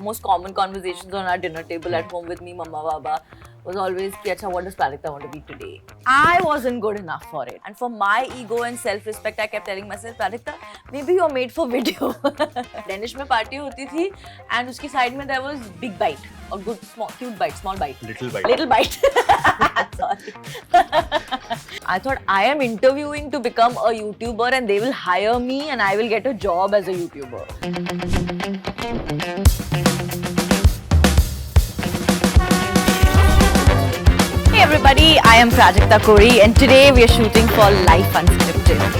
most common conversations on our dinner table at home with me, Mama, Baba, was always, ki, Acha, what does Prajakta want to be today? I wasn't good enough for it. And for my ego and self-respect, I kept telling myself, Prajakta, maybe you're made for video. Danish में party होती थी, and उसकी side में there was big bite, or good, small, cute bite, small bite. Little bite. Little bite. Sorry. I thought I am interviewing to become a YouTuber and they will hire me and I will get a job as a YouTuber. Hey everybody, I am Prajakta Kori and today we are shooting for Life Unscripted.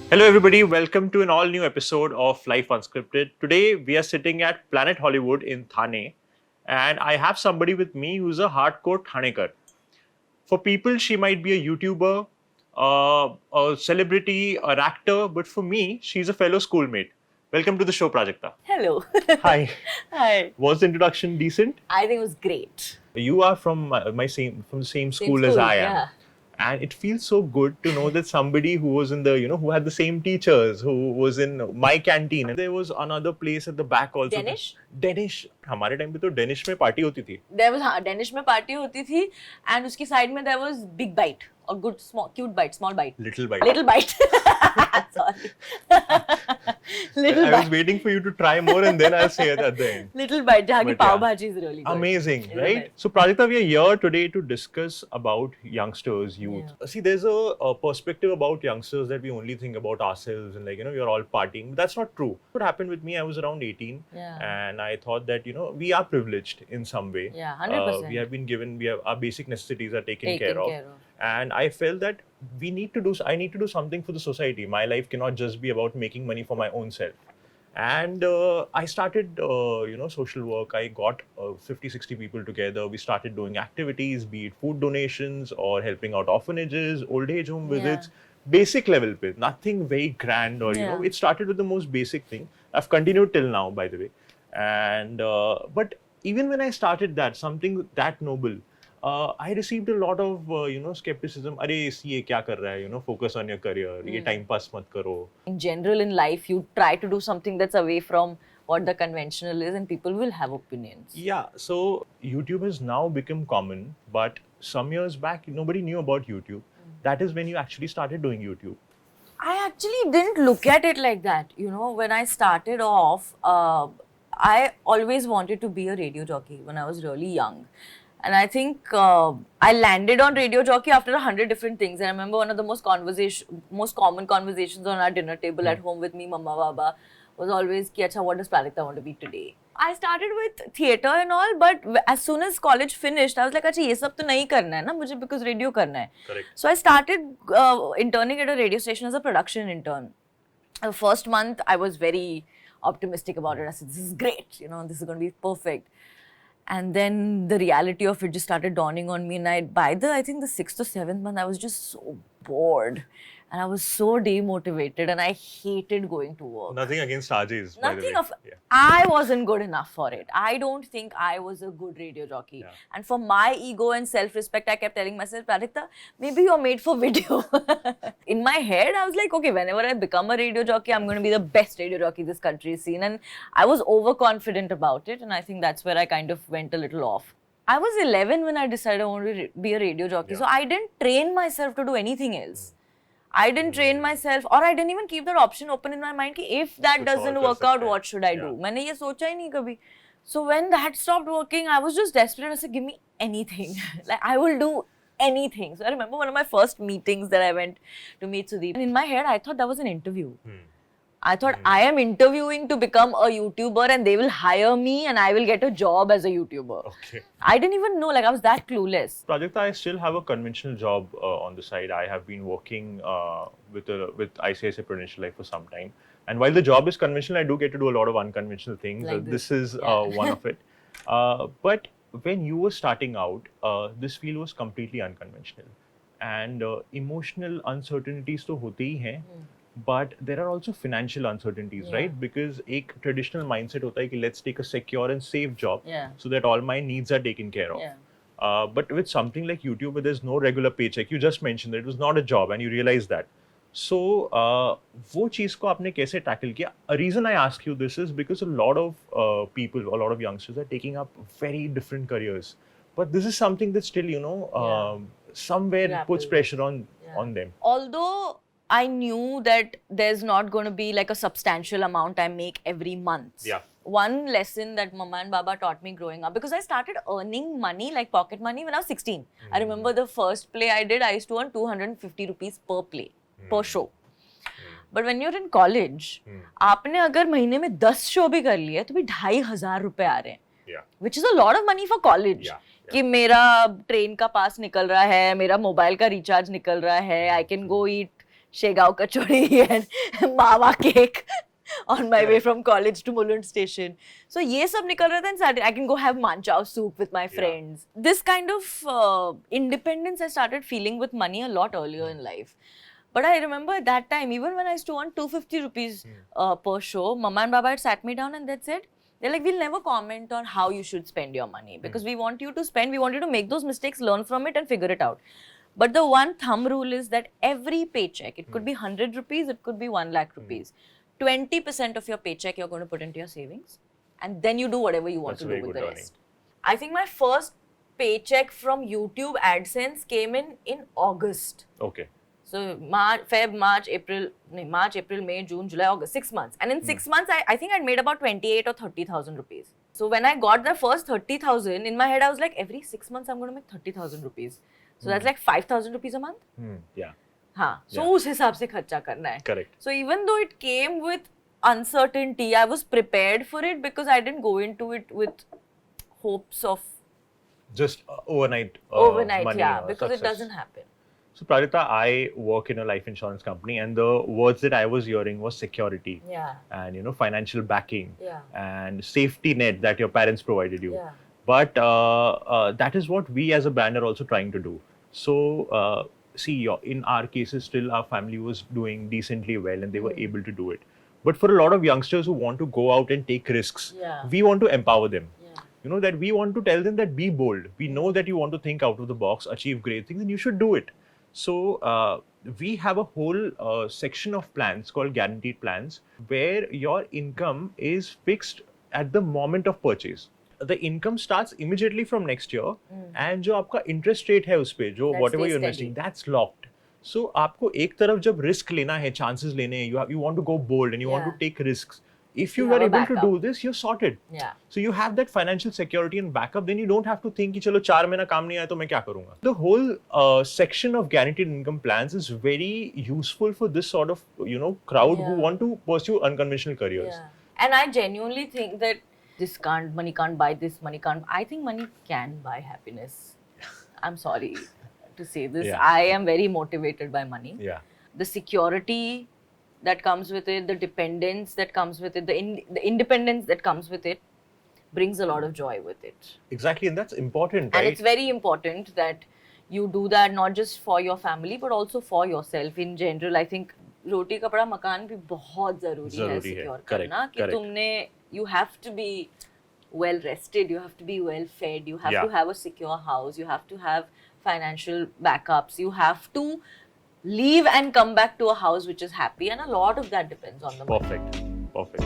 Hello everybody, welcome to an all new episode of Life Unscripted. Today we are sitting at Planet Hollywood in Thane and I have somebody with me who's a hardcore Thanekar. For people, she might be a YouTuber, a celebrity, an actor, but for me, she's a fellow schoolmate. Welcome to the show, Prajakta. Hello. Hi. Hi. Was the introduction decent? I think it was great. You are from the same school as I am. Yeah. And it feels so good to know that somebody who was in the, who had the same teachers, who was in my canteen. And there was another place at the back also. Danish. हमारे time पे तो Danish में party होती थी. There was Danish में party होती थी, and उसकी side में there was big bite, or good, small, cute bite, small bite. Little bite. Little bite. Sorry. Little I bite. was waiting for you to try more and then I'll say it at the end. Little bite. जहाँ की But pav yeah. bhaji is really good. Amazing, Little right? bite. So, Prajakta, we are here today to discuss about youngsters, youth. See, there's a perspective about youngsters that we only think about ourselves and we're all partying. But that's not true. What happened with me, I was around 18 and I thought that, we are privileged in some way. Yeah, 100%. We have been given, our basic necessities are taken care of. And I felt that I need to do something for the society. My life cannot just be about making money for my own self. And I started, social work. I got 50, 60 people together. We started doing activities, be it food donations or helping out orphanages, old age home visits, basic level pe, nothing very grand or, it started with the most basic thing. I've continued till now, by the way. And, but even when I started that, something that noble, I received a lot of, skepticism. Arey, ये क्या कर रहा है? Focus on your career. ये time pass मत करो. In general, in life, you try to do something that's away from what the conventional is, and people will have opinions. Yeah. So YouTube has now become common, but some years back, nobody knew about YouTube. That is when you actually started doing YouTube. I actually didn't look at it like that. When I started off, I always wanted to be a radio jockey when I was really young. And I think I landed on radio jockey after 100 different things. And I remember one of the most common conversations on our dinner table at home with me, Mama, Baba, was always, ki, Acha, what does Prajakta want to be today? I started with theatre and all, but as soon as college finished, I was like, Acha, ye sab to nahi karna hai na, mujhe because radio karna hai. Correct. So I started interning at a radio station as a production intern. The first month, I was very optimistic about it. I said, this is great, this is going to be perfect. And then the reality of it just started dawning on me. And by the 6th or 7th month, I was just so bored. And I was so demotivated and I hated going to work. Nothing against RJs. I wasn't good enough for it. I don't think I was a good radio jockey. Yeah. And for my ego and self-respect, I kept telling myself, Prajakta, maybe you're made for video. In my head, I was like, okay, whenever I become a radio jockey, I'm going to be the best radio jockey this country has seen. And I was overconfident about it. And I think that's where I kind of went a little off. I was 11 when I decided I wanted to be a radio jockey. Yeah. So I didn't train myself to do anything else. I didn't train myself, or I didn't even keep that option open in my mind. Ki if that doesn't work out, what should I do? मैंने ये सोचा ही नहीं कभी. So when that stopped working, I was just desperate. I said, give me anything. Like I will do anything. So I remember one of my first meetings that I went to meet Sudeep. And in my head, I thought that was an interview. I thought I am interviewing to become a YouTuber and they will hire me and I will get a job as a YouTuber. Okay. I didn't even know, I was that clueless. Prajakta, I still have a conventional job on the side. I have been working with ICICI Prudential Life for some time. And while the job is conventional, I do get to do a lot of unconventional things. Like this is one of it. But when you were starting out, this field was completely unconventional. And emotional uncertainties तो होते ही हैं. But there are also financial uncertainties, right? Because एक traditional mindset होता है कि let's take a secure and safe job so that all my needs are taken care of. But with something like YouTube, where there's no regular paycheck, you just mentioned that it was not a job and you realized that. So, वो चीज़ को आपने कैसे tackle किया? A reason I ask you this is because a lot of people, a lot of youngsters are taking up very different careers. But this is something that still, somewhere puts pressure on them. Although I knew that there's not going to be like a substantial amount I make every month. One lesson that Mama and Baba taught me growing up, because I started earning money, like pocket money, when I was 16. I remember the first play I did, I used to earn 250 rupees per play, per show. But when you're in college, आपने अगर महीने में 10 show भी कर लिए तो भी 2,500 रुपए आ रहे हैं, which is a lot of money for college. कि मेरा ट्रेन का पास निकल रहा है, मेरा मोबाइल का रिचार्ज निकल रहा है, I can go eat Shegaon kachori and मावा cake on my way from college to Mulund station. So ये सब निकल रहा था and Saturday I can go have manchao soup with my friends. This kind of independence I started feeling with money a lot earlier in life. But I remember at that time, even when I used to earn 250 rupees per show, Mama and Baba had sat me down and they said, they're like, we'll never comment on how you should spend your money because we want you to spend, we want you to make those mistakes, learn from it and figure it out. But the one thumb rule is that every paycheck, it could be 100 rupees, it could be 1 lakh rupees. 20% of your paycheck you're going to put into your savings and then you do whatever you want to do with the rest. I think my first paycheck from YouTube AdSense came in August. Okay. So March, April, May, June, July, August, 6 months. And in 6 months, I think I'd made about 28 or 30,000 rupees. So when I got the first 30,000, in my head I was like, every 6 months I'm going to make 30,000 rupees. So that's like 5,000 rupees a month. Yeah. हाँ, so उस हिसाब से खर्चा करना है. Correct. So even though it came with uncertainty, I was prepared for it because I didn't go into it with hopes of just overnight money, because success. it doesn't happen. So Prajakta, I work in a life insurance company and the words that I was hearing was security and financial backing and safety net that your parents provided you. But that is what we as a brand are also trying to do. So see, in our cases still our family was doing decently well and they were able to do it. But for a lot of youngsters who want to go out and take risks, we want to empower them. That we want to tell them that be bold. We know that you want to think out of the box, achieve great things and you should do it. So we have a whole section of plans called guaranteed plans where your income is fixed at the moment of purchase. The income starts immediately from next year and जो आपका interest rate है उस पे जो whatever you're investing, that's locked. So आपको एक तरफ जब risk लेना है, chances लेने हैं, you want to go bold and you want to take risks. If you are able to do this, you're sorted. So you have that financial security and backup. Then you don't have to think कि चलो 4 महीना काम नहीं आया तो मैं क्या करूँगा. The whole section of guaranteed income plans is very useful for this sort of crowd who want to pursue unconventional careers. And I genuinely think that money can't buy this, money can't. I think money can buy happiness. I'm sorry to say this. I am very motivated by money. The security that comes with it, the dependence that comes with it, the independence that comes with it brings a lot of joy with it. Exactly, and that's important, right? And it's very important that you do that not just for your family but also for yourself in general. I think रोटी कपड़ा मकान भी बहुत जरूरी है secure करना कि तुमने you have to be well rested, you have to be well fed, you have to have a secure house, you have to have financial backups, you have to leave and come back to a house which is happy, and a lot of that depends on the money. Perfect.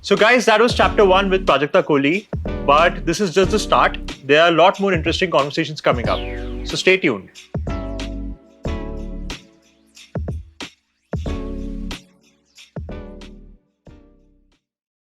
So guys, that was chapter 1 with Prajakta Kohli, but this is just the start. There are a lot more interesting conversations coming up. So stay tuned.